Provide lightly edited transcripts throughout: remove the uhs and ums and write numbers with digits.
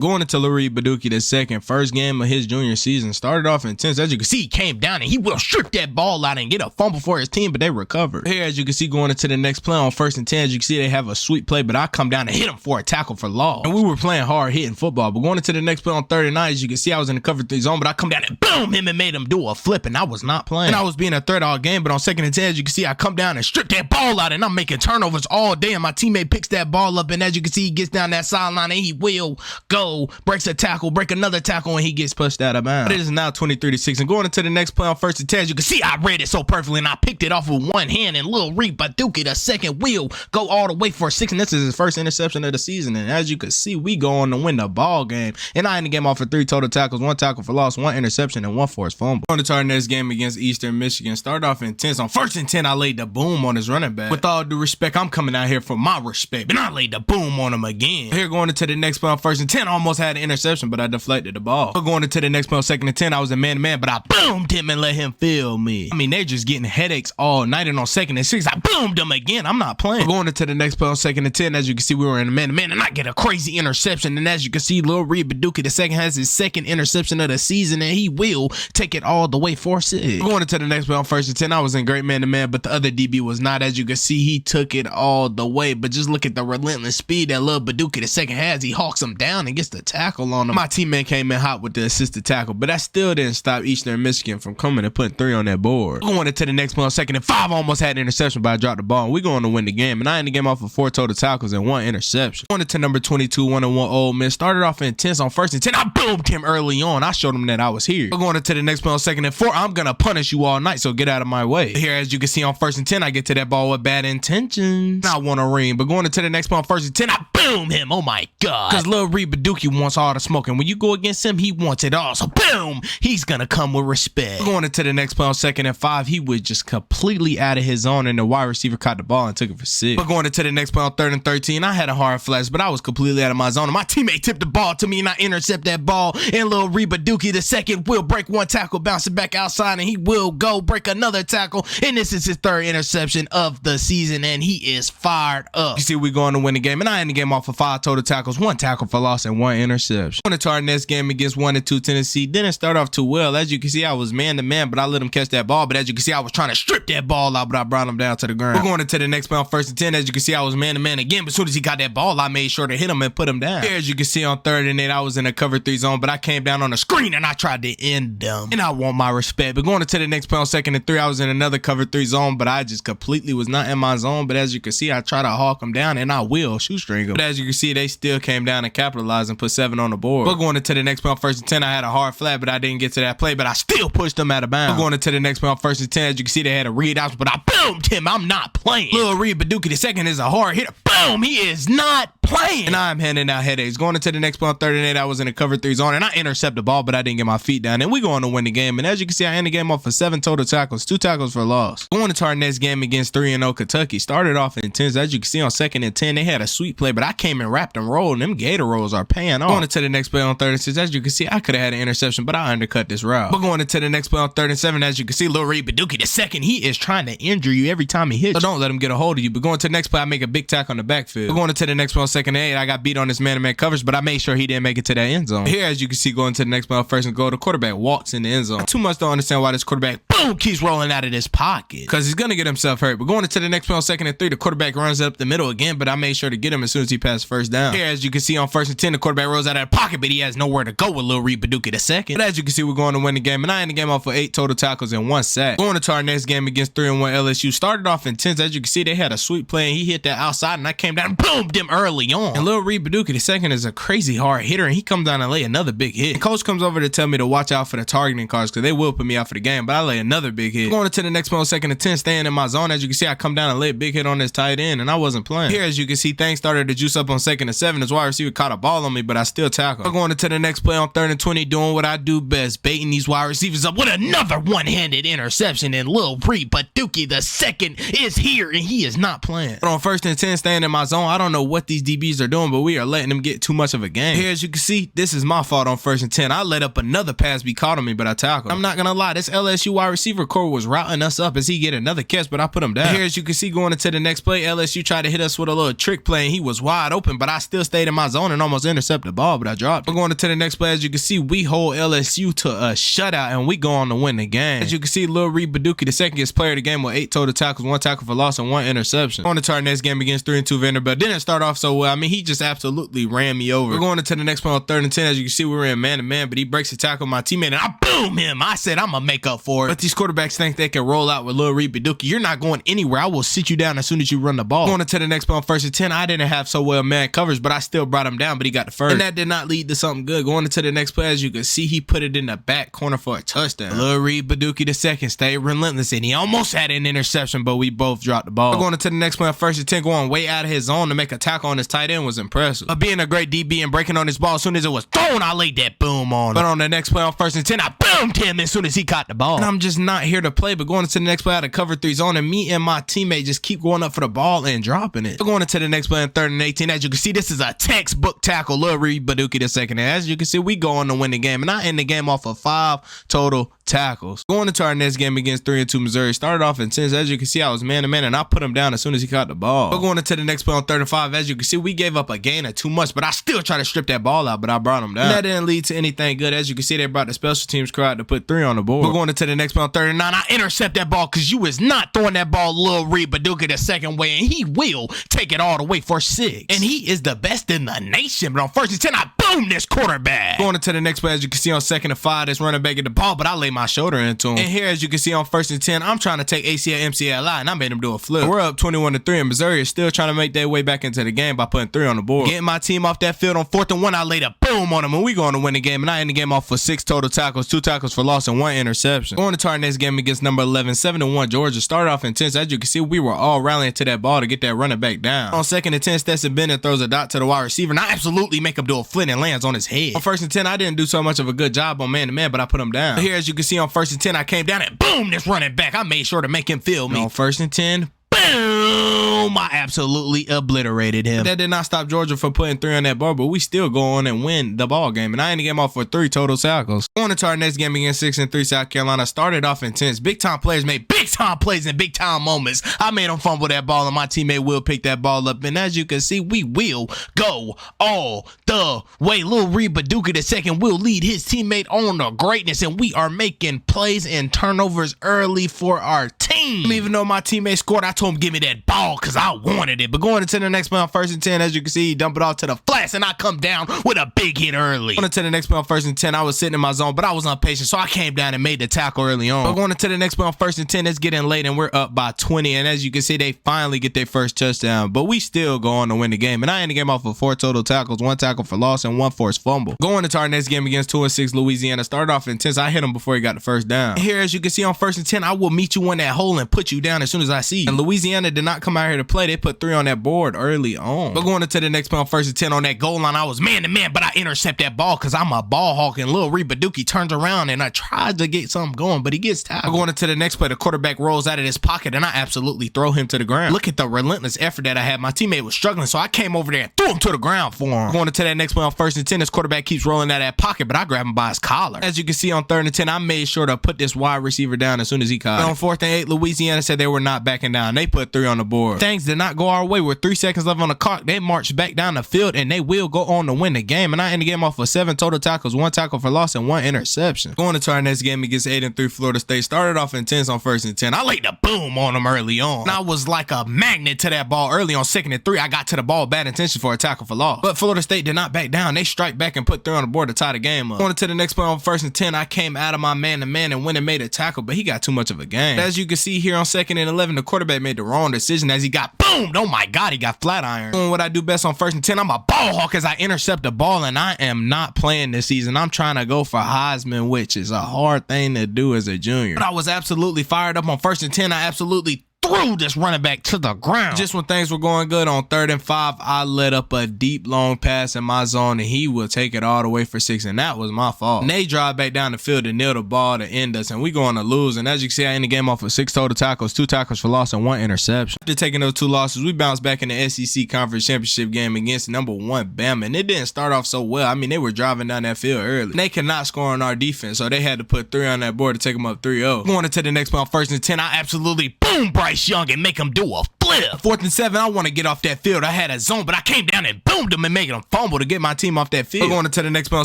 Going into Larry Baduki the second, first game of his junior season, started off intense. As you can see, he came down and he will strip that ball out and get a fumble for his team, but they recovered. Here, as you can see, going into the next play on 1st and 10, as you can see, they have a sweet play, but I come down and hit him for a tackle for loss. And we were playing hard hitting football, but going into the next play on 3rd and 9, as you can see, I was in the cover 3 zone, but I come down and boom him and made him do a flip, and I was not playing. And I was being a threat all game, but on 2nd and 10, as you can see, I come down and strip that ball out, and I'm making turnovers all day, and my teammate picks that ball up, and as you can see, he gets down that sideline, and he will go, breaks a tackle, break another tackle, and he gets pushed out of bounds. But it is now 23-6, and going into the next play on 1st and 10, as you can see, I read it so perfectly, and I picked it off with one hand, and Lil Reed Baduki, the second, will go all the way for 6, and this is his first interception of the season, and as you can see, we go on to win the ball game, and I ended the game off for 3 total tackles, 1 tackle for loss, 1 interception, and 1 forced fumble. Going into our next game against Eastern Michigan, started off intense. On 1st and 10, I laid the boom on his running back. With all due respect, I'm coming out here for my respect, and I laid the boom on him again. Here, going into the next play on 1st and 10, I almost had an interception, but I deflected the ball. Going into the next play on 2nd and 10, I was a man-to-man, but I boomed him and let him feel me. I mean, they're just getting headaches all night, and on 2nd and 6, I boomed him again. I'm not playing. Going into the next play on 2nd and 10, as you can see, we were in a man-to-man, and I get a crazy interception, and as you can see, Lil Reed Baduki the second has his 2nd interception of the season, and he will take it all the way for 6. Going into the next play on 1st and 10, I was in great man-to-man, but the other DB was not. As you can see, he took it all the way, but just look at the relentless speed that Lil Baduki the second has. He hawks him down and gets the tackle on him. My teammate came in hot with the assisted tackle, but that still didn't stop Eastern Michigan from coming and putting 3 on that board. Going into the next play on 2nd and 5, almost had an interception, but I dropped the ball, and we're going to win the game, and I ended the game off of 4 total tackles and 1 interception. Going into number 22, 1-1 Ole Miss, started off intense. On 1st and 10, I boomed him early on. I showed him that I was here. But going into the next play on 2nd and 4, I'm gonna punish you all night, so get out of my way. Here, as you can see, on 1st and 10, I get to that ball with bad intentions. I want a ring, but going into the next play on 1st and 10, I boom him. Oh my god. Because Lil Reed Baduki wants all the smoke, and when you go against him, he wants it all. So boom, he's gonna come with respect. Going into the next play on 2nd and 5, he was just completely out of his zone, and the wide receiver caught the ball and took it for 6. But going into the next play on 3rd and 13, I had a hard flash, but I was completely out of my zone, and my teammate tipped the ball to me, and I intercept that ball, and Lil Reed Baduki the second will break 1 tackle, bounce it back outside, and he will go break another tackle, and this is his 3rd interception of the season, and he is fired up. You see, we going to win the game, and I ended the game off of 5 total tackles, 1 tackle for loss, and 1 interception. Going into our next game against 1-2 Tennessee, didn't start off too well. As you can see, I was man-to-man, but I let him catch that ball, but as you can see, I was trying to strip that ball out, but I brought him down to the ground. We're going into the next play on 1st and 10, as you can see, I was man-to-man again, but as soon as he got that ball, I made sure to hit him and put him down. Here, as you can see, on 3rd and 8, I was in a cover 3 zone, but I came down on the screen, and I tried to end them, and I want my respect. But going into the next play on 2nd and 3, I was in another cover 3 zone, but I just completely was not in my zone, but as you can see, I try to hawk them down, and I will shoestring them. But as you can see, they still came down and capitalized and put 7 on the board. But going into the next play on 1st and 10, I had a hard flat, but I didn't get to that play, but I still pushed them out of bounds. But going into the next play on 1st and 10, as you can see, they had a read out, but I boomed him. I'm not playing. Lil Reed Baduki the second is a hard hitter. Boom, he is not playing. And I'm handing out headaches. Going into the next play on 3rd and 8, I was in a cover 3 zone, and I intercept the ball, but I didn't get my feet down, and we going to win the game. And as you can see, I ended the game off for 7 total tackles, 2 tackles for loss. Going into our next game against 3-0 Kentucky, started off intense. As you can see, on 2nd and 10, they had a sweet play, but I came and wrapped and rolled, and them Gator rolls are paying off. Going into the next play on 3rd and 6, as you can see, I could have had an interception, but I undercut this route. But going into the next play on 3rd and 7, as you can see, Lil Reed Baduki the second, he is trying to injure you every time he hits you. So don't let him get a hold of you. But going to the next play, I make a big tackle on the backfield. But going into the next play on 2nd and 8, I got beat on this man-to-man coverage, but I made sure he didn't make it to that end zone. Here, as you can see, going to the next play on 1st and goal, the quarterback walks in the end zone. Not too much to understand why this quarterback, boom, keeps rolling out of this pocket, because he's going to get himself hurt. But going into the next play on 2nd and 3, the quarterback runs up the middle again, but I made sure to get him as soon as he passed 1st down. Here, as you can see, on 1st and 10, the quarterback rolls out of the pocket, but he has nowhere to go with Lil Reed Baduki the second. But as you can see, we're going to win the game, and I ended the game off for 8 total tackles and 1 sack. Going into our next game against 3-1 LSU, started off intense. As you can see, they had a sweet play, and he hit that outside, and I came down and boomed him early on. And Lil Reed Baduki the second is a crazy hard hitter, and he comes down and lay another big hit. The coach comes over to tell me to watch out for the targeting cards, because they will put me out for the game, but I lay another big hit. Going into the next play on 2nd and 10, staying in my zone. As you can see, I come down and lay a big hit on this tight end, and I wasn't playing. Here, as you can see, things started to juice up on 2nd and 7. His wide receiver caught a ball on me, but I still tackled. I'm going into the next play on 3rd and 20, doing what I do best, baiting these wide receivers up with another one-handed interception, and Lil Reed Baduki the second is here, and he is not playing. But on 1st and 10, staying in my zone, I don't know what these DBs are doing, but we are letting them get too much of a game. Here, as you can see, this is my fault on 1st and 10. I let up another pass be caught on me, but I tackled. I'm not gonna lie, this LSU wide receiver core was routing us up as he get another catch, but I put him down. Here, as you can see, going into the next play, LSU tried to hit us with a little trick play, and he was wide wide open, but I still stayed in my zone and almost intercepted the ball, but I dropped it. We're going to the next play. As you can see, we hold LSU to a shutout, and we go on to win the game. As you can see, Lil Reed Baduki, the second gets player of the game with 8 total tackles, 1 tackle for loss, and 1 interception. Going to our next game against 3-2 Vanderbilt. Didn't start off so well. I mean, he just absolutely ran me over. We're going to the next play on 3rd and 10. As you can see, we were in man-to-man, but he breaks the tackle my teammate, and I boom him. I said, I'm going to make up for it. But these quarterbacks think they can roll out with Lil Reed Baduki. You're not going anywhere. I will sit you down as soon as you run the ball. Going to the next play on 1st and 10. I didn't have so well man coverage, but I still brought him down, but he got the first. And that did not lead to something good. Going into the next play, as you can see, he put it in the back corner for a touchdown. Lil Reed Baduki the second stayed relentless, and he almost had an interception, but we both dropped the ball. Going into the next play on 1st and 10, going way out of his zone to make a tackle on his tight end was impressive. But being a great DB and breaking on his ball as soon as it was thrown, I laid that boom on him. But on the next play on 1st and 10, I boomed him as soon as he caught the ball. And I'm just not here to play, but going into the next play, I had a cover 3 zone, and me and my teammate just keep going up for the ball and dropping it. We're going into the next play on 3rd and 18. As you can see, this is a textbook tackle. Lil Reed Baduki the second. And as you can see, we go on to win the game, and I end the game off of 5 total tackles. Going into our next game against 3-2 Missouri, started off intense. As you can see, I was man-to-man, and I put him down as soon as he caught the ball. But going into the next play on 3rd and 5, as you can see, we gave up a gain of too much, but I still try to strip that ball out, but I brought him down. And that didn't lead to anything good. As you can see, they brought the special teams crew out to put 3 on the board. We're going into the next play on 3rd and 9. I intercept that ball because you is not throwing that ball Lil Reed Baduki the second way, and he will take it all the way for 6. And he is the best in the nation. But on 1st and 10, I boom this quarterback. Going into the next play, as you can see, on 2nd and 5, this running back at the ball, but I lay my shoulder into him. And here, as you can see, on 1st and 10, I'm trying to take ACL, MCLI, and I made him do a flip. We're up 21-3, and Missouri is still trying to make their way back into the game by putting 3 on the board. Getting my team off that field on 4th and 1, I laid a boom on him, and we going to win the game. And I end the game off for 6 total tackles, 2 tackles for loss, and 1 interception. Going into our next game against number 11, 7-1 Georgia. Started off intense. As you can see, we were all rallying to that ball to get that running back down. On 2nd and 10, Stetson Bennett throws a dot to the wide receiver, and I absolutely make him do a flip and lands on his head. On 1st and 10, I didn't do so much of a good job on man-to-man, but I put him down. Here, as you can see, on 1st and 10, I came down and boom, this running back. I made sure to make him feel me. And on 1st and 10, boom, I absolutely obliterated him. That did not stop Georgia from putting 3 on that ball, but we still go on and win the ball game. And I ended the game off for 3 total tackles. Going into our next game against 6-3 South Carolina, started off intense. Big time players made big time plays in big time moments. I made him fumble that ball, and my teammate will pick that ball up. And as you can see, we will go all the way. Lil Reed Baduki the second will lead his teammate on to greatness, and we are making plays and turnovers early for our team. Even though my teammate scored, I told him give me that ball because I wanted it. But going into the next play on 1st and 10, as you can see, he dumped it off to the flats, and I come down with a big hit early. Going into the next play on 1st and 10, I was sitting in my zone, but I was impatient, so I came down and made the tackle early on. But going into the next play on 1st and 10, it's getting late, and we're up by 20. And as you can see, they finally get their first touchdown, but we still go on to win the game. And I end the game off with 4 total tackles, 1 tackle for loss, and 1 forced fumble. Going into our next game against 2-6 Louisiana, started off intense. I hit him before he got the first down. And here, as you can see, on 1st and 10, I will meet you in that hole and put you down as soon as I see you. And Louisiana did not come out here to play. They put 3 on that board early on. But going into the next play on 1st and 10, on that goal line, I was man-to-man, but I intercept that ball because I'm a ball hawk, and Lil Reed Baduki turns around, and I tried to get something going, but he gets tackled. Going into the next play, the quarterback rolls out of his pocket, and I absolutely throw him to the ground. Look at the relentless effort that I had. My teammate was struggling, so I came over there and threw him to the ground for him. Going into that next play on 1st and 10, this quarterback keeps rolling out of that pocket, but I grab him by his collar. As you can see, on 3rd and 10, I made sure to put this wide receiver down as soon as he caught it. On 4th and 8, Louisiana said they were not backing down. They put 3 on the board. Things did not go our way. With 3 seconds left on the clock, they marched back down the field, and they will go on to win the game. And I end the game off with 7 total tackles, 1 tackle for loss, and 1 interception. Going into our next game against 8-3 Florida State, started off intense on 1st and 10. I laid the boom on them early on. And I was like a magnet to that ball early on 2nd and 3. I got to the ball, bad intention for a tackle for loss. But Florida State did not back down. They strike back and put 3 on the board to tie the game up. Going into the next play on 1st and 10, I came out of my man-to-man and went and made a tackle, but he got too much of a game. As you can see here on 2nd and 11, the quarterback made the wrong decision as he got boomed. Oh my God, he got flat iron. Doing what I do best on 1st and 10, I'm a ball hawk as I intercept the ball, and I am not playing this season. I'm trying to go for Heisman, which is a hard thing to do as a junior. But I was absolutely fired up on 1st and 10. I absolutely threw this running back to the ground. Just when things were going good on 3rd and 5, I let up a deep long pass in my zone, and he will take it all the way for 6, and that was my fault. And they drive back down the field to kneel the ball to end us, and we going to lose. And as you can see, I end the game off with 6 total tackles, 2 tackles for loss, and 1 interception. After taking those 2 losses, we bounced back in the SEC Conference Championship game against number 1 Bama, and it didn't start off so well. I mean, they were driving down that field early. And they could not score on our defense, so they had to put 3 on that board to take them up 3-0. Going into the next play on 1st and 10, I absolutely boom Bryce Young and make him do a flip flip. 4th and 7, I want to get off that field. I had a zone, but I came down and boomed him and making him fumble to get my team off that field. We're going to the next play on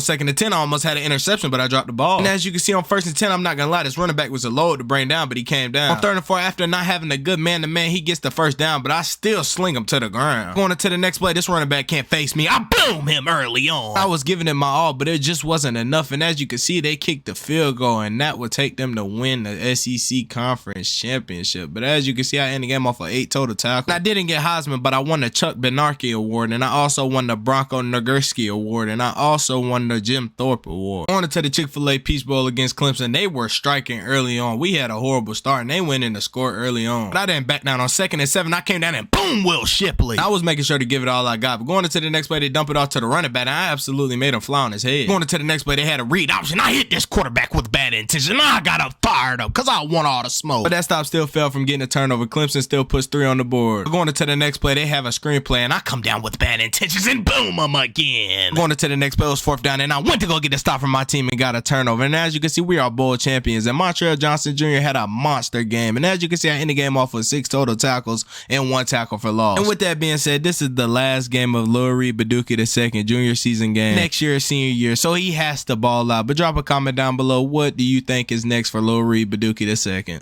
2nd and 10. I almost had an interception, but I dropped the ball. And as you can see on 1st and 10, I'm not going to lie, this running back was a load to bring down, but he came down. On 3rd and 4, after not having a good man-to-man, he gets the first down, but I still sling him to the ground. Going to the next play, this running back can't face me. I boom him early on. I was giving it my all, but it just wasn't enough. And as you can see, they kicked the field goal, and that would take them to win the SEC Conference Championship. But as you can see, I ended the game off of 8 total tackles. I didn't get Heisman, but I won the Chuck Benarke Award, and I also won the Bronco Nagurski Award, and I also won the Jim Thorpe Award. On to the Chick-fil-A Peach Bowl against Clemson. They were striking early on. We had a horrible start, and they went in to score early on. But I didn't back down. On 2nd and 7, I came down and boom, Will Shipley. I was making sure to give it all I got. But going into the next play, they dump it off to the running back, and I absolutely made him fly on his head. Going into the next play, they had a read option. I hit this quarterback with bad intention. I got him fired up because I want all the smoke. But that stop still fell from getting a turnover. Clemson still puts 3 on the board. Going into the next play, they have a screenplay, and I come down with bad intentions and boom them again. Going into the next play, it was 4th down, and I went to go get a stop from my team and got a turnover. And as you can see, we are bowl champions. And Montreal Johnson Jr. had a monster game. And as you can see, I ended the game off with 6 total tackles and 1 tackle for loss. And with that being said, this is the last game of Lil Reed Baduki II junior season game. Next year is senior year, so he has to ball out. But drop a comment down below. What do you think is next for Lil Reed Baduki II?